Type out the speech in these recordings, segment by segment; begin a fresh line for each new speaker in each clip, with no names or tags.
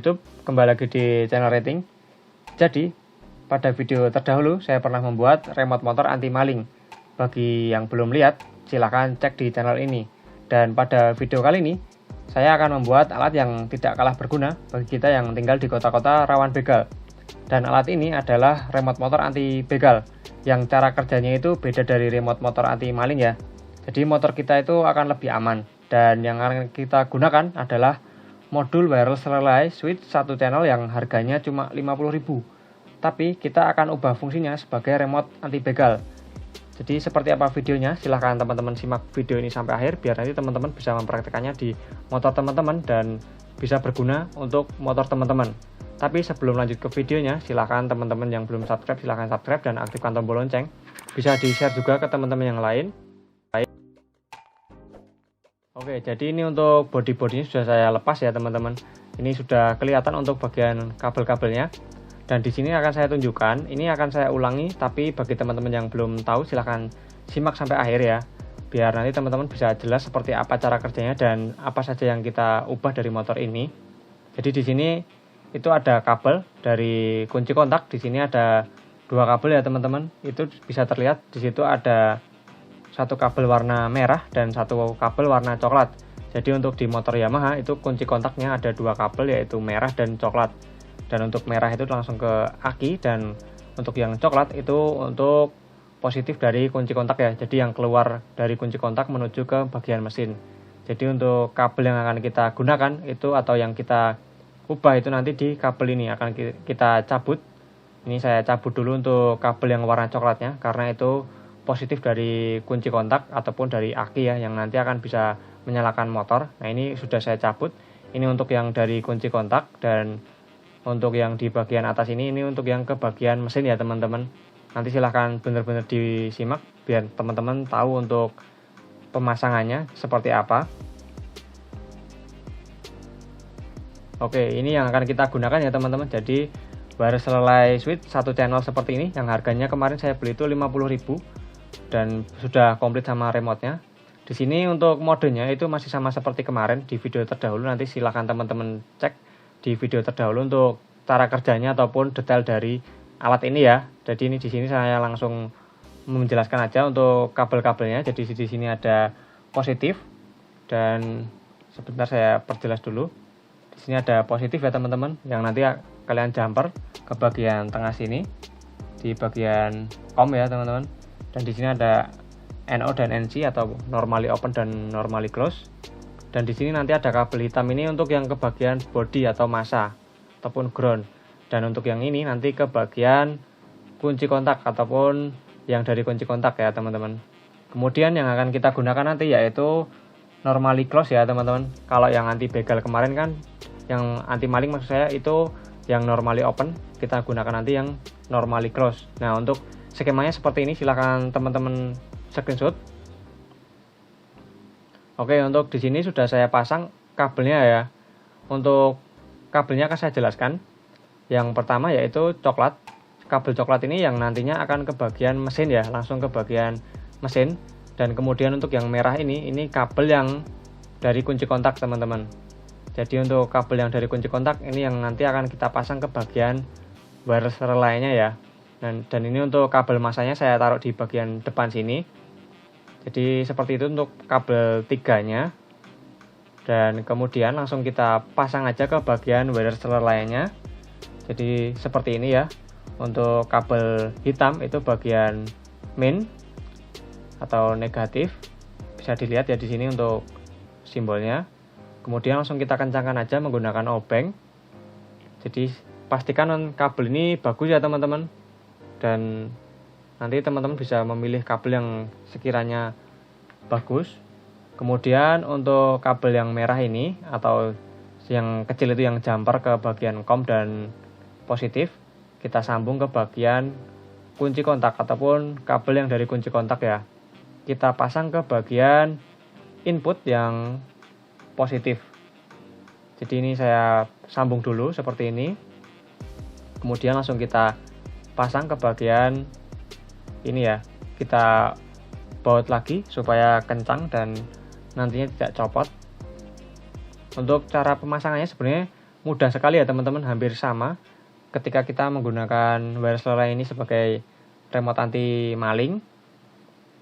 YouTube, kembali lagi di channel Rating. Jadi, pada video terdahulu saya pernah membuat remote motor anti maling. Bagi yang belum lihat, silahkan cek di channel ini. Dan pada video kali ini, saya akan membuat alat yang tidak kalah berguna bagi kita yang tinggal di kota-kota rawan begal. Dan alat ini adalah remote motor anti begal, yang cara kerjanya itu beda dari remote motor anti maling ya. Jadi motor kita itu akan lebih aman. Dan yang akan kita gunakan adalah modul wireless relay switch 1 channel yang harganya cuma 50.000. Tapi kita akan ubah fungsinya sebagai remote anti begal. Jadi seperti apa videonya? Silahkan teman-teman simak video ini sampai akhir biar nanti teman-teman bisa mempraktekannya di motor teman-teman dan bisa berguna untuk motor teman-teman. Tapi sebelum lanjut ke videonya, silahkan teman-teman yang belum subscribe silahkan subscribe dan aktifkan tombol lonceng. Bisa di-share juga ke teman-teman yang lain. Oke, jadi ini untuk body-bodinya sudah saya lepas ya teman-teman. Ini sudah kelihatan untuk bagian kabel-kabelnya. Dan di sini akan saya tunjukkan, ini akan saya ulangi, tapi bagi teman-teman yang belum tahu silahkan simak sampai akhir ya. Biar nanti teman-teman bisa jelas seperti apa cara kerjanya dan apa saja yang kita ubah dari motor ini. Jadi di sini itu ada kabel dari kunci kontak, di sini ada 2 kabel ya teman-teman. Itu bisa terlihat di situ ada 1 kabel warna merah dan 1 kabel warna coklat. Jadi untuk di motor Yamaha itu kunci kontaknya ada 2 kabel yaitu merah dan coklat. Dan untuk merah itu langsung ke aki dan untuk yang coklat itu untuk positif dari kunci kontak ya. Jadi yang keluar dari kunci kontak menuju ke bagian mesin. Jadi untuk kabel yang akan kita gunakan itu atau yang kita ubah itu nanti di kabel ini akan kita cabut. Ini saya cabut dulu untuk kabel yang warna coklatnya karena itu positif dari kunci kontak ataupun dari aki ya yang nanti akan bisa menyalakan motor. Nah ini sudah saya cabut. Ini untuk yang dari kunci kontak dan untuk yang di bagian atas ini untuk yang ke bagian mesin ya teman-teman. Nanti silahkan benar-benar disimak biar teman-teman tahu untuk pemasangannya seperti apa. Oke, ini yang akan kita gunakan ya teman-teman. Jadi wireless relay switch 1 channel seperti ini yang harganya kemarin saya beli itu 50.000. Dan sudah komplit sama remote-nya. Di sini untuk modenya itu masih sama seperti kemarin di video terdahulu. Nanti silahkan teman-teman cek di video terdahulu untuk cara kerjanya ataupun detail dari alat ini ya. Jadi ini di sini saya langsung menjelaskan aja untuk kabel-kabelnya. Jadi di sini ada positif dan sebentar saya perjelas dulu. Di sini ada positif ya teman-teman, yang nanti kalian jumper ke bagian tengah sini di bagian COM ya teman-teman. Dan di sini ada NO dan NC atau normally open dan normally close. Dan di sini nanti ada kabel hitam ini untuk yang ke bagian body atau massa ataupun ground. Dan untuk yang ini nanti ke bagian kunci kontak ataupun yang dari kunci kontak ya teman-teman. Kemudian yang akan kita gunakan nanti yaitu normally close ya teman-teman. Kalau yang anti begal kemarin kan, yang anti maling maksud saya itu yang normally open, kita gunakan nanti yang normally close. Nah untuk skemanya seperti ini, silahkan teman-teman screenshot. Oke, untuk di sini sudah saya pasang kabelnya ya. Untuk kabelnya akan saya jelaskan. Yang pertama yaitu coklat. Kabel coklat ini yang nantinya akan ke bagian mesin ya, langsung ke bagian mesin. Dan kemudian untuk yang merah ini kabel yang dari kunci kontak teman-teman. Jadi untuk kabel yang dari kunci kontak ini yang nanti akan kita pasang ke bagian wireless relay-nya ya. Dan ini untuk kabel masanya saya taruh di bagian depan sini. Jadi seperti itu untuk kabel 3-nya. Dan kemudian langsung kita pasang aja ke bagian wireless relay-nya. Jadi seperti ini ya. Untuk kabel hitam itu bagian main atau negatif. Bisa dilihat ya di sini untuk simbolnya. Kemudian langsung kita kencangkan aja menggunakan obeng. Jadi pastikan kabel ini bagus ya teman-teman. Dan nanti teman-teman bisa memilih kabel yang sekiranya bagus. Kemudian untuk kabel yang merah ini atau yang kecil itu yang jumper ke bagian COM dan positif, kita sambung ke bagian kunci kontak ataupun kabel yang dari kunci kontak ya. Kita pasang ke bagian input yang positif. Jadi ini saya sambung dulu seperti ini. Kemudian langsung kita pasang ke bagian ini ya, kita baut lagi supaya kencang dan nantinya tidak copot. Untuk cara pemasangannya sebenarnya mudah sekali ya teman-teman, hampir sama ketika kita menggunakan wireless relay ini sebagai remote anti maling,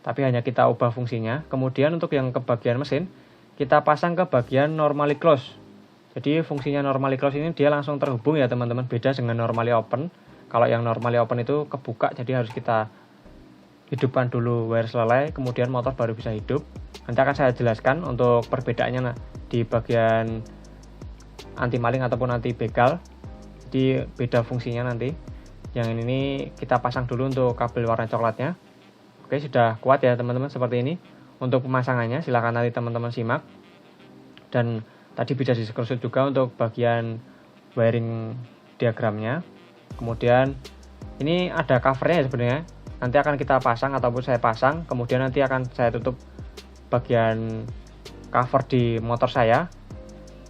tapi hanya kita ubah fungsinya. Kemudian untuk yang ke bagian mesin, kita pasang ke bagian normally close. Jadi fungsinya normally close ini dia langsung terhubung ya teman-teman, beda dengan normally open. Kalau yang normally open itu kebuka, jadi harus kita hidupkan dulu wireless relay, kemudian motor baru bisa hidup. Nanti akan saya jelaskan untuk perbedaannya di bagian anti maling ataupun anti begal. Jadi beda fungsinya nanti. Yang ini kita pasang dulu untuk kabel warna coklatnya. Oke, sudah kuat ya teman-teman seperti ini. Untuk pemasangannya silahkan nanti teman-teman simak. Dan tadi bisa di screenshot juga untuk bagian wiring diagramnya. Kemudian ini ada covernya ya sebenarnya. Nanti akan kita pasang ataupun saya pasang. Kemudian nanti akan saya tutup bagian cover di motor saya.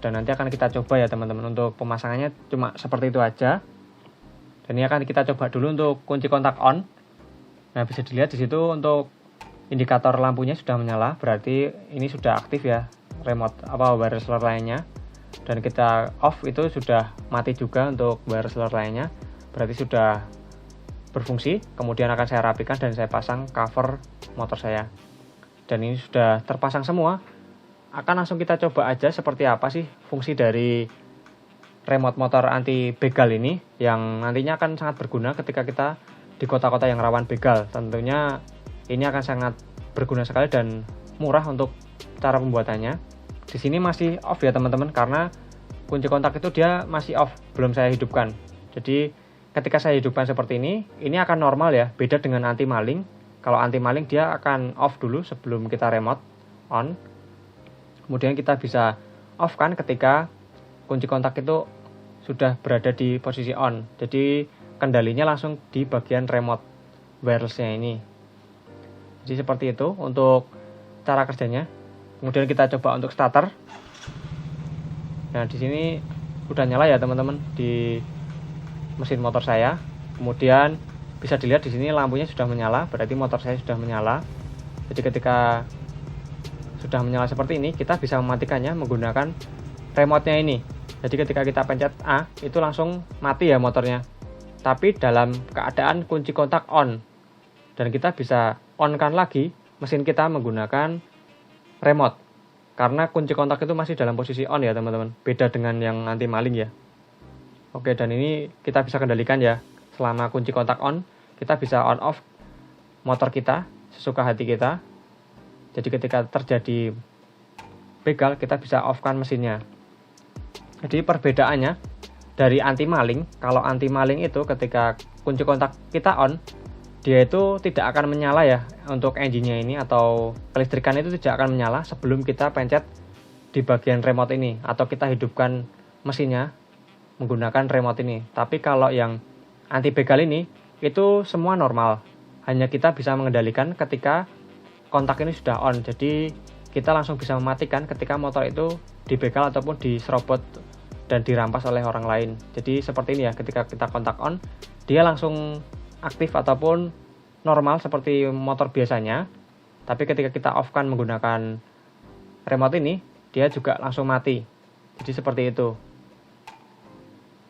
Dan nanti akan kita coba ya teman-teman. Untuk pemasangannya cuma seperti itu aja. Dan ini akan kita coba dulu untuk kunci kontak on. Nah, bisa dilihat di situ untuk indikator lampunya sudah menyala, berarti ini sudah aktif ya remote wireless relay-nya. Dan kita off itu sudah mati juga untuk wireless relay-nya, berarti sudah berfungsi. Kemudian akan saya rapikan dan saya pasang cover motor saya. Dan ini sudah terpasang semua. Akan langsung kita coba aja seperti apa sih fungsi dari remote motor anti begal ini, yang nantinya akan sangat berguna ketika kita di kota-kota yang rawan begal. Tentunya ini akan sangat berguna sekali dan murah untuk cara pembuatannya. Di sini masih off ya teman-teman, karena kunci kontak itu dia masih off, belum saya hidupkan. Jadi ketika saya hidupkan seperti ini akan normal ya, beda dengan anti maling. Kalau anti maling dia akan off dulu sebelum kita remote on. Kemudian kita bisa off kan ketika kunci kontak itu sudah berada di posisi on. Jadi kendalinya langsung di bagian remote wireless-nya ini. Jadi seperti itu untuk cara kerjanya. Kemudian kita coba untuk starter. Nah, di sini udah nyala ya teman-teman di mesin motor saya. Kemudian bisa dilihat di sini lampunya sudah menyala, berarti motor saya sudah menyala. Jadi ketika sudah menyala seperti ini, kita bisa mematikannya menggunakan remote-nya ini. Jadi ketika kita pencet A, itu langsung mati ya motornya. Tapi dalam keadaan kunci kontak on. Dan kita bisa on-kan lagi mesin kita menggunakan remote. Karena kunci kontak itu masih dalam posisi on ya teman-teman. Beda dengan yang anti maling ya. Oke, dan ini kita bisa kendalikan ya. Selama kunci kontak on, kita bisa on-off motor kita sesuka hati kita. Jadi ketika terjadi begal, kita bisa off-kan mesinnya. Jadi perbedaannya dari anti maling, kalau anti maling itu ketika kunci kontak kita on, dia itu tidak akan menyala ya untuk engine-nya ini, atau kelistrikan itu tidak akan menyala sebelum kita pencet di bagian remote ini, atau kita hidupkan mesinnya menggunakan remote ini. Tapi kalau yang anti begal ini, itu semua normal. Hanya kita bisa mengendalikan ketika kontak ini sudah on. Jadi kita langsung bisa mematikan ketika motor itu dibegal ataupun diserobot dan dirampas oleh orang lain. Jadi seperti ini ya, ketika kita kontak on, dia langsung aktif ataupun normal seperti motor biasanya. Tapi ketika kita off kan menggunakan remote ini, dia juga langsung mati. Jadi seperti itu.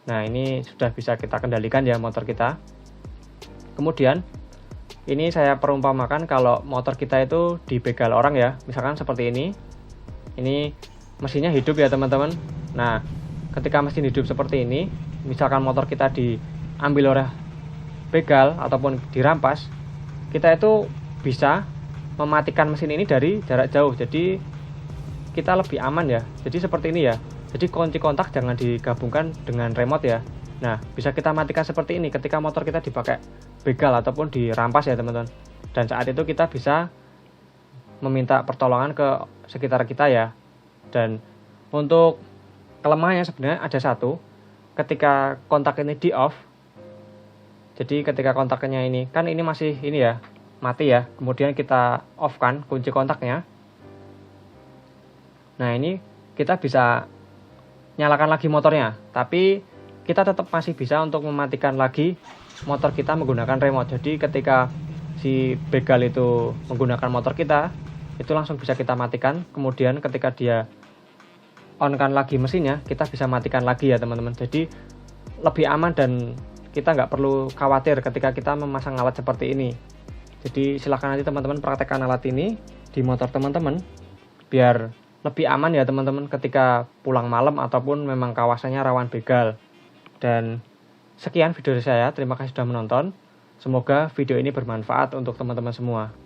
Nah, ini sudah bisa kita kendalikan ya motor kita. Kemudian ini saya perumpamakan kalau motor kita itu dibegal orang ya. Misalkan seperti ini. Ini mesinnya hidup ya teman-teman. Nah, ketika mesin hidup seperti ini, misalkan motor kita diambil oleh begal ataupun dirampas, kita itu bisa mematikan mesin ini dari jarak jauh. Jadi kita lebih aman ya. Jadi seperti ini ya. Jadi kunci kontak jangan digabungkan dengan remote ya. Nah, bisa kita matikan seperti ini ketika motor kita dipakai begal ataupun dirampas ya teman-teman. Dan saat itu kita bisa meminta pertolongan ke sekitar kita ya. Dan untuk kelemahannya sebenarnya ada satu. Ketika kontak ini di off, jadi ketika kontaknya ini, kan ini masih ini ya, mati ya. Kemudian kita off kan kunci kontaknya. Nah, ini kita bisa nyalakan lagi motornya. Tapi kita tetap masih bisa untuk mematikan lagi motor kita menggunakan remote. Jadi ketika si begal itu menggunakan motor kita, itu langsung bisa kita matikan. Kemudian ketika dia on-kan lagi mesinnya, kita bisa matikan lagi ya teman-teman. Jadi lebih aman dan kita nggak perlu khawatir ketika kita memasang alat seperti ini. Jadi silahkan nanti teman-teman praktekkan alat ini di motor teman-teman biar lebih aman ya teman-teman ketika pulang malam ataupun memang kawasannya rawan begal. Dan sekian video dari saya, terima kasih sudah menonton. Semoga video ini bermanfaat untuk teman-teman semua.